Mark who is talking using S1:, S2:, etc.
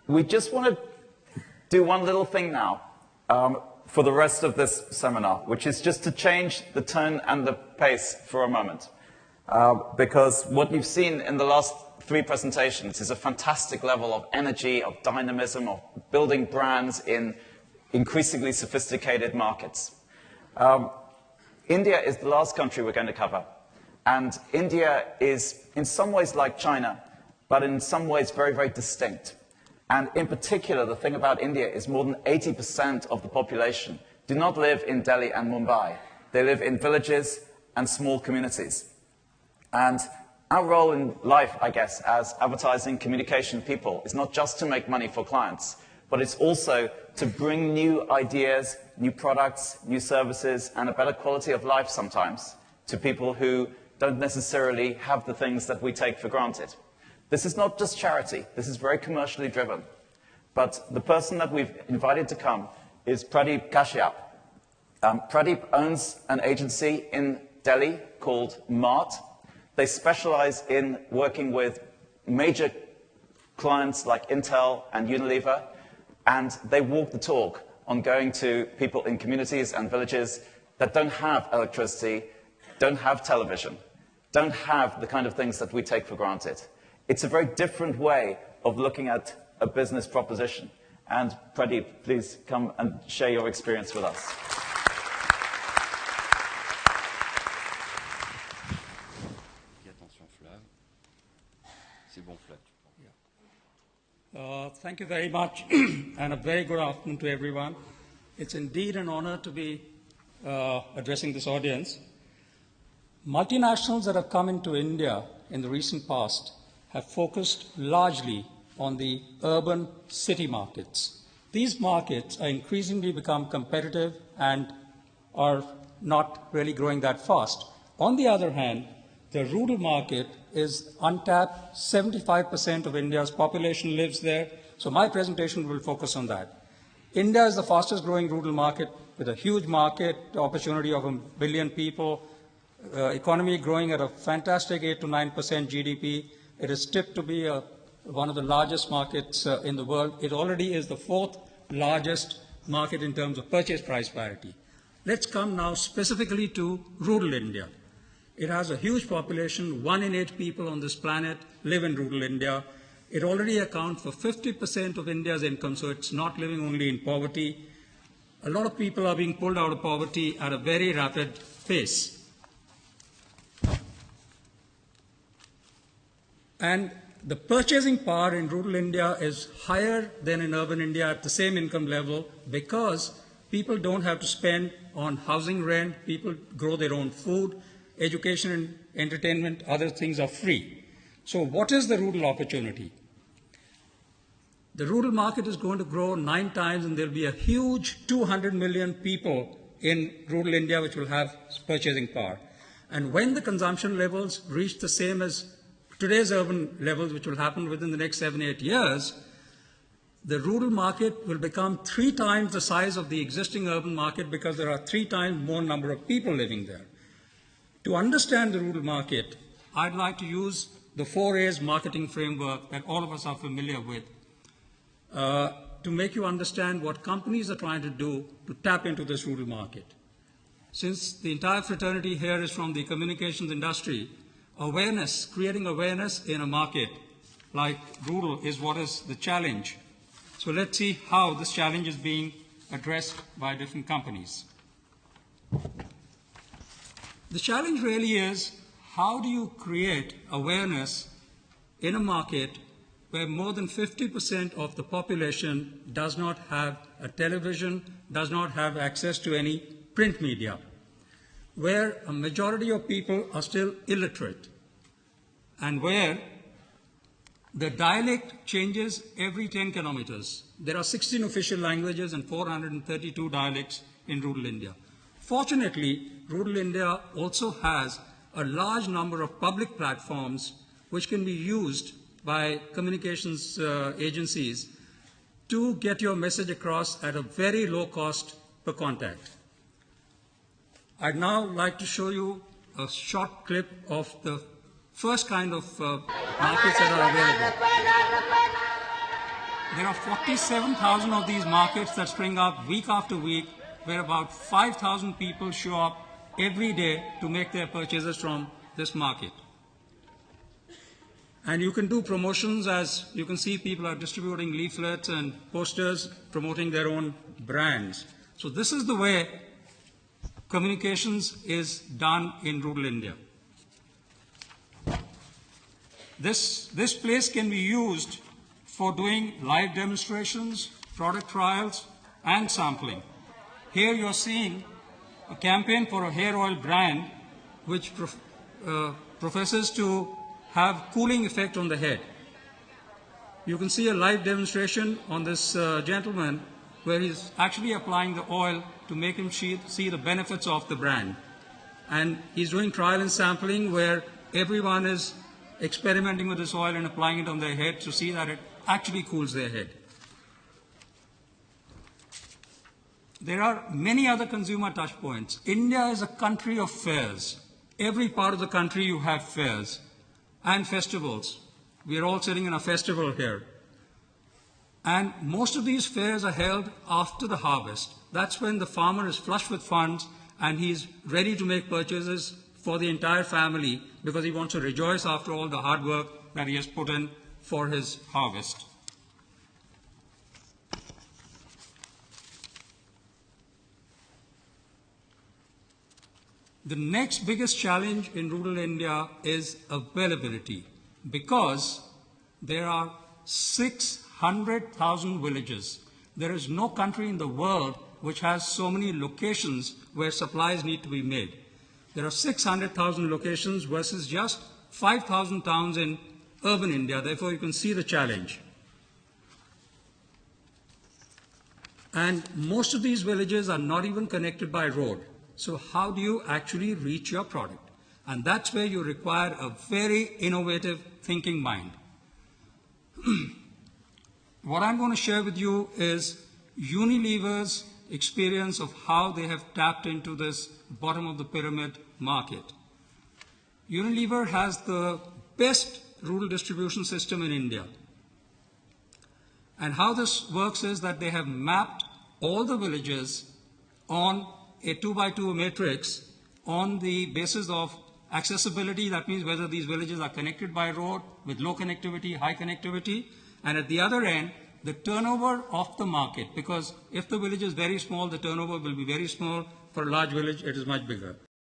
S1: we just want to do one little thing now for the rest of this seminar, which is just to change the tone and the pace for a moment. Because what you've seen in the last 3 presentations is a fantastic level of energy, of dynamism, of building brands in increasingly sophisticated markets. India is the last country we're going to cover. And India is in some ways like China, but in some ways very, very distinct. And in particular, the thing about India is more than 80% of the population do not live in Delhi and Mumbai. They live in villages and small communities. And our role in life, I guess, as advertising communication people is not just to make money for clients, but it's also to bring new ideas, new products, new services, and a better quality of life sometimes to people who don't necessarily have the things that we take for granted. This is not just charity. This is very commercially driven. But the person that we've invited to come is Pradeep Kashyap. Pradeep owns an agency in Delhi called Mart. They specialize in working with major clients like Intel and Unilever, and they walk the talk on going to people in communities and villages that don't have electricity, don't have television, don't have the kind of things that we take for granted. It's a very different way of looking at a business proposition. And Pradeep, please come and share your experience with us.
S2: Thank you very much, and a very good afternoon to everyone. It's indeed an honor to be addressing this audience. Multinationals that have come into India in the recent past have focused largely on the urban city markets. These markets are increasingly become competitive and are not really growing that fast. On the other hand, the rural market is untapped. 75% of India's population lives there. So my presentation will focus on that. India is the fastest growing rural market with a huge market opportunity of 1 billion people, economy growing at a fantastic 8 to 9% GDP. It is tipped to be one of the largest markets in the world. It already is the 4th largest market in terms of purchase price parity. Let's come now specifically to rural India. It has a huge population. 1 in 8 people on this planet live in rural India. It already accounts for 50% of India's income, so it's not living only in poverty. A lot of people are being pulled out of poverty at a very rapid pace. And the purchasing power in rural India is higher than in urban India at the same income level because people don't have to spend on housing rent, people grow their own food, education and entertainment, other things are free. So what is the rural opportunity? The rural market is going to grow 9 times, and there'll be a huge 200 million people in rural India which will have purchasing power. And when the consumption levels reach the same as today's urban levels, which will happen within the next 7-8 years, the rural market will become 3 times the size of the existing urban market because there are 3 times more number of people living there. To understand the rural market, I'd like to use the 4A's marketing framework that all of us are familiar with to make you understand what companies are trying to do to tap into this rural market. Since the entire fraternity here is from the communications industry, awareness, creating awareness in a market like rural is what is the challenge. So let's see how this challenge is being addressed by different companies. The challenge really is, how do you create awareness in a market where more than 50% of the population does not have a television, does not have access to any print media, where a majority of people are still illiterate, and where the dialect changes every 10 kilometers. There are 16 official languages and 432 dialects in rural India. Fortunately, rural India also has a large number of public platforms which can be used by communications agencies to get your message across at a very low cost per contact. I'd now like to show you a short clip of the first kind of markets that are available. There are 47,000 of these markets that spring up week after week, where about 5,000 people show up every day to make their purchases from this market. And you can do promotions. As you can see, people are distributing leaflets and posters promoting their own brands. So this is the way communications is done in rural India. This place can be used for doing live demonstrations, product trials, and sampling. Here you're seeing a campaign for a hair oil brand which professes to have cooling effect on the head. You can see a live demonstration on this gentleman where he's actually applying the oil to make him see the benefits of the brand. And he's doing trial and sampling where everyone is experimenting with this oil and applying it on their head to see that it actually cools their head. There are many other consumer touch points. India is a country of fairs. Every part of the country you have fairs and festivals. We are all sitting in a festival here. And most of these fairs are held after the harvest. That's when the farmer is flush with funds and he's ready to make purchases for the entire family because he wants to rejoice after all the hard work that he has put in for his harvest. The next biggest challenge in rural India is availability, because there are 600,000 villages. There is no country in the world which has so many locations where supplies need to be made. There are 600,000 locations versus just 5,000 towns in urban India. Therefore, you can see the challenge. And most of these villages are not even connected by road. So how do you actually reach your product? And that's where you require a very innovative thinking mind. What I'm going to share with you is Unilever's experience of how they have tapped into this bottom of the pyramid market. Unilever has the best rural distribution system in India. And how this works is that they have mapped all the villages on a 2x2 matrix on the basis of accessibility. That means whether these villages are connected by road, with low connectivity, high connectivity, and at the other end, the turnover of the market, because if the village is very small, the turnover will be very small. For a large village, it is much bigger.